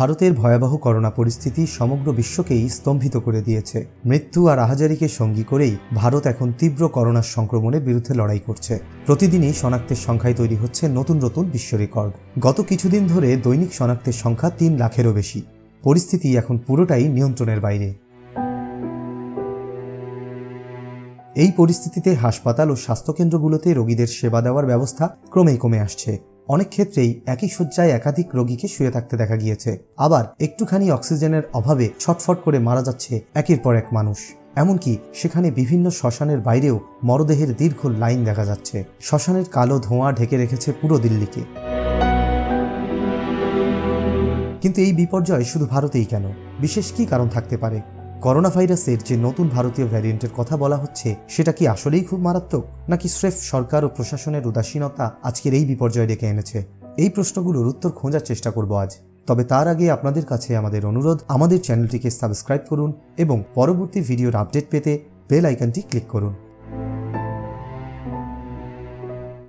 ভারতের ভয়াবহ করোনা পরিস্থিতি সমগ্র বিশ্বকেই স্তম্ভিত করে দিয়েছে। মৃত্যু আর আহাজারিকে সঙ্গী করেই ভারত এখন তীব্র করোনার সংক্রমণের বিরুদ্ধে লড়াই করছে। প্রতিদিনই শনাক্তের সংখ্যায় তৈরি হচ্ছে নতুন নতুন বিশ্ব রেকর্ড। গত কিছুদিন ধরে দৈনিক শনাক্তের সংখ্যা 3 লাখেরও বেশি। পরিস্থিতি এখন পুরোটাই নিয়ন্ত্রণের বাইরে। এই পরিস্থিতিতে হাসপাতাল ও স্বাস্থ্যকেন্দ্রগুলোতে রোগীদের সেবা দেওয়ার ব্যবস্থা ক্রমেই কমে আসছে। অনেক ক্ষেত্রেই একই শয্যায় একাধিক রোগীকে শুয়ে থাকতে দেখা গিয়েছে। আবার একটুখানি অক্সিজেনের অভাবে ছটফট করে মারা যাচ্ছে একের পর এক মানুষ। এমনকি সেখানে বিভিন্ন শ্মশানের বাইরেও মরদেহের দীর্ঘ লাইন দেখা যাচ্ছে। শ্মশানের কালো ধোঁয়া ঢেকে রেখেছে পুরো দিল্লিকে। কিন্তু এই বিপর্যয় শুধু ভারতেই কেন? বিশেষ কি কারণ থাকতে পারে? করোনা ভাইরাসের যে নতুন ভারতীয় ভ্যারিয়েন্টের কথা বলা হচ্ছে, সেটা কি আসলেই খুব মারাত্মক, নাকি স্রেফ সরকার ও প্রশাসনের উদাসীনতা আজকের এই বিপর্যয় ডেকে এনেছে? এই প্রশ্নগুলোর উত্তর খোঁজার চেষ্টা করব আজ। তবে তার আগে আপনাদের কাছে আমাদের অনুরোধ, আমাদের চ্যানেলটিকে সাবস্ক্রাইব করুন এবং পরবর্তী ভিডিওর আপডেট পেতে বেল আইকনটি ক্লিক করুন।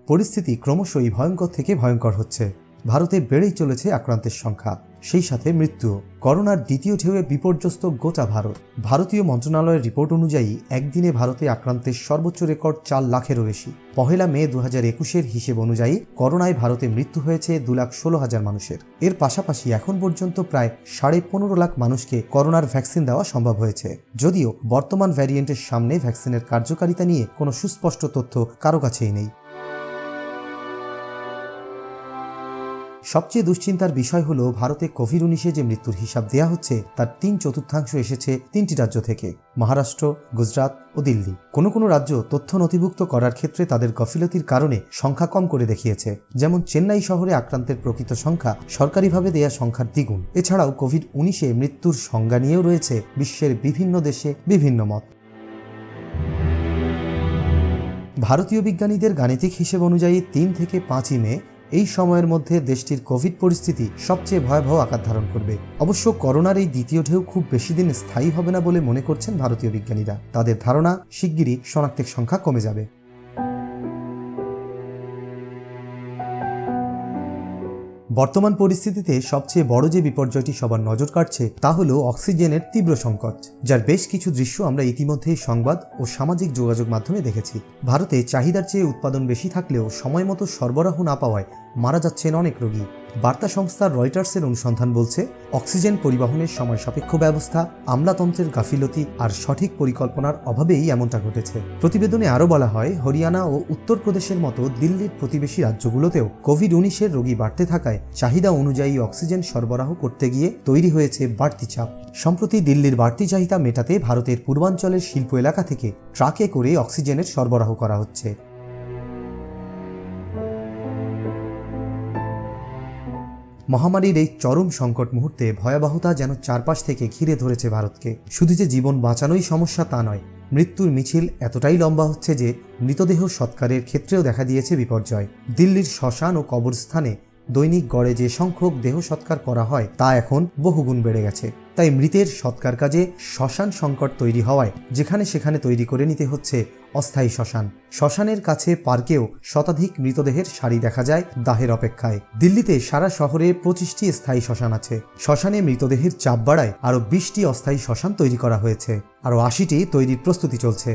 পরিস্থিতি ক্রমশই ভয়ঙ্কর থেকে ভয়ঙ্কর হচ্ছে। ভারতে বেড়েই চলেছে আক্রান্তের সংখ্যা, সেই সাথে মৃত্যু। করোনার দ্বিতীয় ঢেউয়ে বিপর্যস্ত গোটা ভারত। ভারতীয় মন্ত্রণালয়ের রিপোর্ট অনুযায়ী একদিনে ভারতে আক্রান্তের সর্বোচ্চ রেকর্ড 4 লাখেরও বেশি। 1 মে 2021-এর হিসেব অনুযায়ী করোনায় ভারতে মৃত্যু হয়েছে 2,16,000 মানুষের। এর পাশাপাশি এখন পর্যন্ত প্রায় 15.5 লাখ মানুষকে করোনার ভ্যাকসিন দেওয়া সম্ভব হয়েছে। যদিও বর্তমান ভ্যারিয়েন্টের সামনে ভ্যাকসিনের কার্যকারিতা নিয়ে কোনো সুস্পষ্ট তথ্য কারো কাছেই নেই। সবচেয়ে দুশ্চিন্তার বিষয় হলো, ভারতে কোভিড-19-এ যে মৃত্যুর হিসাব দেওয়া হচ্ছে তার 3/4 এসেছে 3টি রাজ্য থেকে: মহারাষ্ট্র, গুজরাট ও দিল্লি। কোনো কোনো রাজ্য তথ্য নথিভুক্ত করার ক্ষেত্রে তাদের গাফিলতির কারণে সংখ্যা কম করে দেখিয়েছে। যেমন চেন্নাই শহরে আক্রান্তের প্রকৃত সংখ্যা সরকারিভাবে দেয়া সংখ্যার দ্বিগুণ। এছাড়াও কোভিড-19-এ মৃত্যুর সংজ্ঞা নিয়েও রয়েছে বিশ্বের বিভিন্ন দেশে বিভিন্ন মত। ভারতীয় বিজ্ঞানীদের গাণিতিক হিসেব অনুযায়ী 3 থেকে 5 মে এই সময়ের মধ্যে দেশটির কোভিড পরিস্থিতি সবচেয়ে ভয়াবহ আকার ধারণ করবে। অবশ্য করোনার এই দ্বিতীয় ঢেউ খুব বেশি দিন স্থায়ী হবে না বলে মনে করছেন ভারতীয় বিজ্ঞানীরা। তাদের ধারণা, শিগগিরই শনাক্তের সংখ্যা কমে যাবে। বর্তমান পরিস্থিতিতে সবচেয়ে বড় যে বিপর্যয়টি সবার নজর কাটছে তা হলো অক্সিজেনের তীব্র সংকট, যার বেশ কিছু দৃশ্য আমরা ইতিমধ্যেই সংবাদ ও সামাজিক যোগাযোগ মাধ্যমে দেখেছি। ভারতে চাহিদার চেয়ে উৎপাদন বেশি থাকলেও সময়মতো সরবরাহ না পাওয়ায় মারা যাচ্ছেন অনেক রোগী। বার্তা সংস্থা রয়টার্সের অনুসন্ধান বলছে, অক্সিজেন পরিবহনের সময় সাপেক্ষ ব্যবস্থা, আমলাতন্ত্রের গাফিলতি আর সঠিক পরিকল্পনার অভাবেই এমনটা ঘটেছে। প্রতিবেদনে আরও বলা হয়, হরিয়ানা ও উত্তরপ্রদেশের মতো দিল্লির প্রতিবেশী রাজ্যগুলোতেও কোভিড-19-এর রোগী বাড়তে থাকায় চাহিদা অনুযায়ী অক্সিজেন সরবরাহ করতে গিয়ে তৈরি হয়েছে বাড়তি চাপ। সম্প্রতি দিল্লির বাড়তি চাহিদা মেটাতে ভারতের পূর্বাঞ্চলের শিল্প এলাকা থেকে ট্রাকে করে অক্সিজেনের সরবরাহ করা হচ্ছে। মহামারীর এই চরম সংকট মুহূর্তে ভয়াবহতা যেন চারপাশ থেকে ঘিরে ধরেছে ভারতকে। শুধু যে জীবন বাঁচানোই সমস্যা তা নয়, মৃত্যুর মিছিল এতটাই লম্বা হচ্ছে যে মৃতদেহ সৎকারের ক্ষেত্রেও দেখা দিয়েছে বিপর্যয়। দিল্লির শ্মশান ও কবরস্থানে দৈনিক গড়ে যে সংখ্যক দেহ সৎকার করা হয় তা এখন বহুগুণ বেড়ে গেছে। তাই মৃতের সৎকার কাজে শ্মশান সংকট তৈরি হওয়ায় যেখানে সেখানে তৈরি করে নিতে হচ্ছে অস্থায়ী শ্মশান। শ্মশানের কাছে পার্কেও শতাধিক মৃতদেহের সারি দেখা যায় দাহের অপেক্ষায়। দিল্লিতে সারা শহরে 25টি স্থায়ী শ্মশান আছে। শ্মশানে মৃতদেহের চাপ বাড়ায় আরও 20টি অস্থায়ী শ্মশান তৈরি করা হয়েছে। আরও 80টি তৈরির প্রস্তুতি চলছে।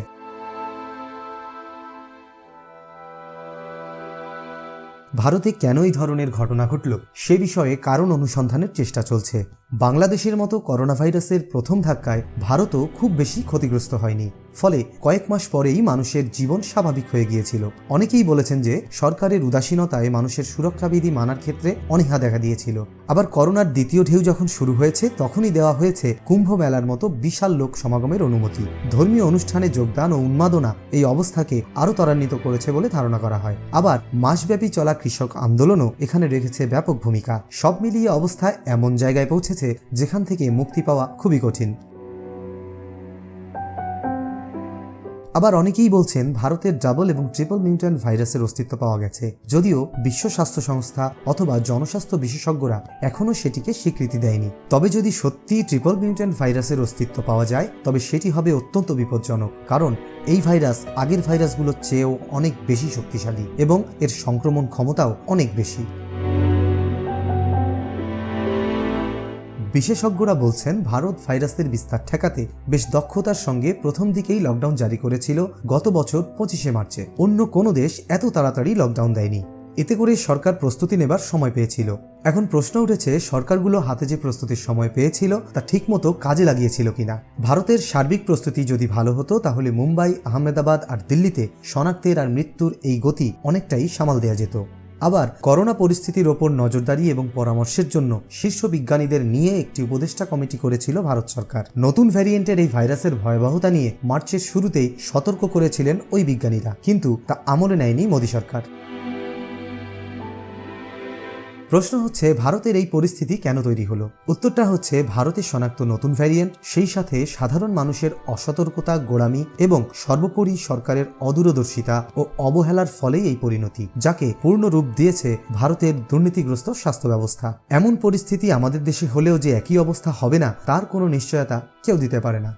ভারতে কেন এই ধরনের ঘটনা ঘটল সে বিষয়ে কারণ অনুসন্ধানের চেষ্টা চলছে। বাংলাদেশের মতো করোনা ভাইরাসের প্রথম ধাক্কায় ভারতও খুব বেশি ক্ষতিগ্রস্ত হয়নি। ফলে কয়েক মাস পরেই মানুষের জীবন স্বাভাবিক হয়ে গিয়েছিল। অনেকেই বলেছেন যে সরকারের উদাসীনতায় মানুষের সুরক্ষাবিধি মানার ক্ষেত্রে অনীহা দেখা দিয়েছিল। আবার করোনার দ্বিতীয় ঢেউ যখন শুরু হয়েছে তখনই দেওয়া হয়েছে কুম্ভ মেলার মতো বিশাল লোক সমাগমের অনুমতি। ধর্মীয় অনুষ্ঠানে যোগদান ও উন্মাদনা এই অবস্থাকে আরও ত্বরান্বিত করেছে বলে ধারণা করা হয়। আবার মাসব্যাপী চলা কৃষক আন্দোলনও এখানে রেখেছে ব্যাপক ভূমিকা। সব মিলিয়ে অবস্থা এমন জায়গায় পৌঁছেছে যেখান থেকে মুক্তি পাওয়া খুবই কঠিন। আবার অনেকেই বলছেন ভারতের ডাবল এবং ট্রিপল মিউট্যান্ট ভাইরাসের অস্তিত্ব পাওয়া গেছে, যদিও বিশ্ব স্বাস্থ্য সংস্থা অথবা জনস্বাস্থ্য বিশেষজ্ঞরা এখনও সেটিকে স্বীকৃতি দেয়নি। তবে যদি সত্যিই ট্রিপল মিউট্যান্ট ভাইরাসের অস্তিত্ব পাওয়া যায় তবে সেটি হবে অত্যন্ত বিপজ্জনক, কারণ এই ভাইরাস আগের ভাইরাসগুলোর চেয়েও অনেক বেশি শক্তিশালী এবং এর সংক্রমণ ক্ষমতাও অনেক বেশি। বিশেষজ্ঞরা বলছেন ভারত ভাইরাসের বিস্তার ঠেকাতে বেশ দক্ষতার সঙ্গে প্রথম দিকেই লকডাউন জারি করেছিল গত বছর 25শে মার্চে। অন্য কোনো দেশ এত তাড়াতাড়ি লকডাউন দেয়নি। এতে করে সরকার প্রস্তুতি নেবার সময় পেয়েছিল। এখন প্রশ্ন উঠেছে, সরকারগুলো হাতে যে প্রস্তুতির সময় পেয়েছিল তা ঠিকমতো কাজে লাগিয়েছিল কিনা। ভারতের সার্বিক প্রস্তুতি যদি ভালো হতো তাহলে মুম্বাই, আহমেদাবাদ আর দিল্লিতে শনাক্তের আর মৃত্যুর এই গতি অনেকটাই সামাল দেওয়া যেত। আবার করোনা পরিস্থিতির ওপর নজরদারি এবং পরামর্শের জন্য শীর্ষ বিজ্ঞানীদের নিয়ে একটি উপদেষ্টা কমিটি করেছিল ভারত সরকার। নতুন ভ্যারিয়েন্টের এই ভাইরাসের ভয়াবহতা নিয়ে মার্চের শুরুতেই সতর্ক করেছিলেন ওই বিজ্ঞানীরা, কিন্তু তা আমলে নেয়নি মোদী সরকার। প্রশ্ন হচ্ছে, ভারতের এই পরিস্থিতি কেন তৈরি হলো? উত্তরটা হচ্ছে, ভারতের শনাক্ত নতুন ভ্যারিয়েন্ট, সেই সাথে সাধারণ মানুষের অসতর্কতা, গোড়ামি এবং সর্বোপরি সরকারের অদূরদর্শিতা ও অবহেলার ফলেই এই পরিণতি, যাকে পূর্ণ রূপ দিয়েছে ভারতের দুর্নীতিগ্রস্ত স্বাস্থ্য ব্যবস্থা। এমন পরিস্থিতি আমাদের দেশে হলেও যে একই অবস্থা হবে না তার কোনো নিশ্চয়তা কেউ দিতে পারে না।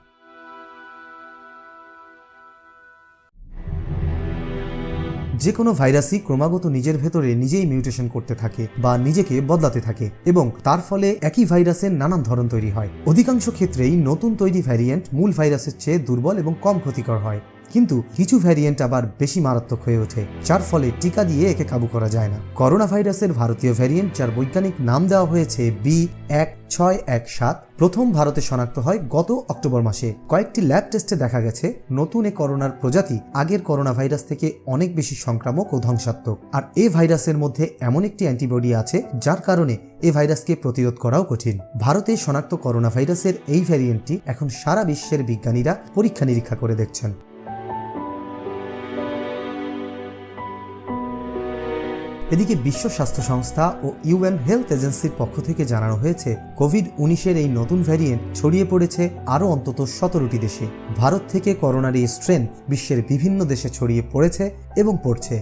যে কোনো ভাইরাসই ক্রমাগত নিজের ভেতরে নিজেই মিউটেশন করতে থাকে বা নিজেকে বদলাতে থাকে এবং তার ফলে একই ভাইরাসের নানান ধরন তৈরি হয়। অধিকাংশ ক্ষেত্রেই নতুন তৈরি ভ্যারিয়েন্ট মূল ভাইরাসের চেয়ে দুর্বল এবং কম ক্ষতিকর হয়, কিন্তু কিছু ভ্যারিয়েন্ট আবার বেশি মারাত্মক হয়ে ওঠে, যার ফলে টিকা দিয়ে একে কাবু করা যায় না। করোনা ভাইরাসের ভারতীয় ভ্যারিয়েন্ট, যার বৈজ্ঞানিক নাম দেওয়া হয়েছে B1617, প্রথম ভারতে শনাক্ত হয় গত অক্টোবর মাসে। কয়েকটি ল্যাব টেস্টে দেখা গেছে নতুন এ করোনার প্রজাতি আগের করোনা ভাইরাস থেকে অনেক বেশি সংক্রামক ও ধ্বংসাত্মক। আর এই ভাইরাসের মধ্যে এমন একটি অ্যান্টিবডি আছে যার কারণে এই ভাইরাসকে প্রতিরোধ করাও কঠিন। ভারতে শনাক্ত করোনা ভাইরাসের এই ভ্যারিয়েন্টটি এখন সারা বিশ্বের বিজ্ঞানীরা পরীক্ষা নিরীক্ষা করে দেখছেন। এদিকে বিশ্ব স্বাস্থ্য সংস্থা ও ইউএন হেলথ এজেন্সির পক্ষ থেকে জানানো হয়েছে, কোভিড-19 এই নতুন ভ্যারিয়েন্ট ছড়িয়ে পড়েছে আরও অন্তত 17টি দেশে। ভারত থেকে করোনার এই স্ট্রেন বিশ্বের বিভিন্ন দেশে ছড়িয়ে পড়েছে এবং পড়ছে।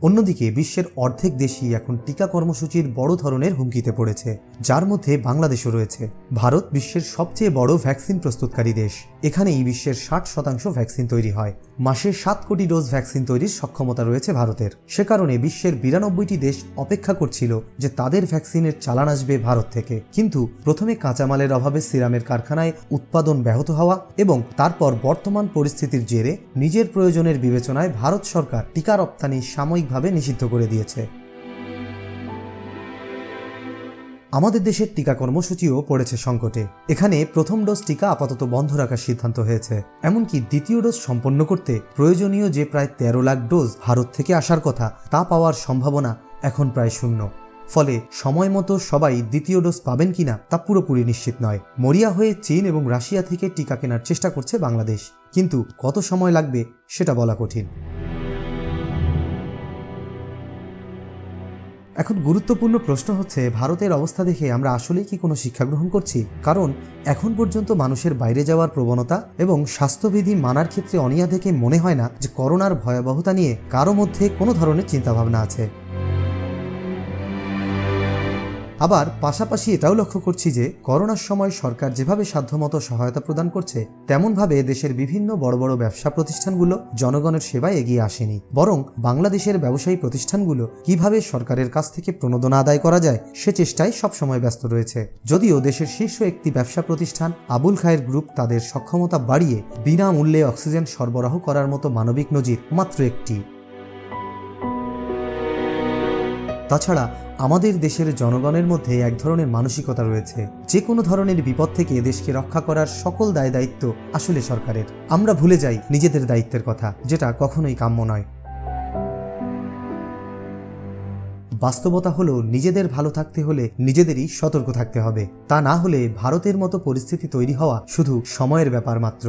অন্যদিকে বিশ্বের অর্ধেক দেশই এখন টিকা কর্মসূচির বড় ধরনের হুমকিতে পড়েছে, যার মধ্যে বাংলাদেশও রয়েছে। ভারত বিশ্বের সবচেয়ে বড় ভ্যাকসিন প্রস্তুতকারী দেশ। এখানেই বিশ্বের 60% ভ্যাকসিন তৈরি হয়। মাসে 7 কোটি ডোজ ভ্যাকসিন তৈরির সক্ষমতা রয়েছে ভারতের। সে কারণে বিশ্বের 92টি দেশ অপেক্ষা করছিল যে তাদের ভ্যাকসিনের চালান আসবে ভারত থেকে। কিন্তু প্রথমে কাঁচামালের অভাবে সিরামের কারখানায় উৎপাদন ব্যাহত হওয়া এবং তারপর বর্তমান পরিস্থিতির জেরে নিজের প্রয়োজনের বিবেচনায় ভারত সরকার টিকা রপ্তানি সাময়িকভাবে নিষিদ্ধ করে দিয়েছে। আমাদের দেশের টিকা কর্মসূচিও পড়েছে সংকটে। এখানে প্রথম ডোজ টিকা আপাতত বন্ধ রাখার সিদ্ধান্ত হয়েছে। এমনকি দ্বিতীয় ডোজ সম্পন্ন করতে প্রয়োজনীয় যে প্রায় 13 লাখ ডোজ ভারত থেকে আসার কথা তা পাওয়ার সম্ভাবনা এখন প্রায় শূন্য। ফলে সময় মতো সবাই দ্বিতীয় ডোজ পাবেন কিনা তা পুরোপুরি নিশ্চিত নয়। মরিয়া হয়ে চীন এবং রাশিয়া থেকে টিকা কেনার চেষ্টা করছে বাংলাদেশ, কিন্তু কত সময় লাগবে সেটা বলা কঠিন। এখন গুরুত্বপূর্ণ প্রশ্ন হচ্ছে, ভারতের অবস্থা দেখে আমরা আসলেই কি কোনো শিক্ষা গ্রহণ করছি? কারণ এখন পর্যন্ত মানুষের বাইরে যাওয়ার প্রবণতা এবং স্বাস্থ্যবিধি মানার ক্ষেত্রে অনীহা দেখে মনে হয় না যে করোনার ভয়াবহতা নিয়ে কারো মধ্যে কোনো ধরনের চিন্তাভাবনা আছে। আবার পাশাপাশি এটাও লক্ষ্য করছি যে করোনার সময় সরকার যেভাবে সাধ্যমতো সহায়তা প্রদান করছে, তেমনভাবে দেশের বিভিন্ন বড় বড় ব্যবসা প্রতিষ্ঠানগুলো জনগণের সেবায় এগিয়ে আসেনি। বরং বাংলাদেশের ব্যবসায়ী প্রতিষ্ঠানগুলো কিভাবে সরকারের কাছ থেকে প্রণোদনা আদায় করা যায় সে চেষ্টায় সবসময় ব্যস্ত রয়েছে। যদিও দেশের শীর্ষ একটি ব্যবসা প্রতিষ্ঠান আবুল খায়ের গ্রুপ তাদের সক্ষমতা বাড়িয়ে বিনামূল্যে অক্সিজেন সরবরাহ করার মতো মানবিক নজির মাত্র একটি। তাছাড়া আমাদের দেশের জনগণের মধ্যে এক ধরনের মানসিকতা রয়েছে, যে কোনো ধরনের বিপদ থেকে দেশকে রক্ষা করার সকল দায় দায়িত্ব আসলে সরকারের। আমরা ভুলে যাই নিজেদের দায়িত্বের কথা, যেটা কখনোই কাম্য নয়। বাস্তবতা হলো, নিজেদের ভালো থাকতে হলে নিজেদেরই সতর্ক থাকতে হবে। তা না হলে ভারতের মতো পরিস্থিতি তৈরি হওয়া শুধু সময়ের ব্যাপার মাত্র।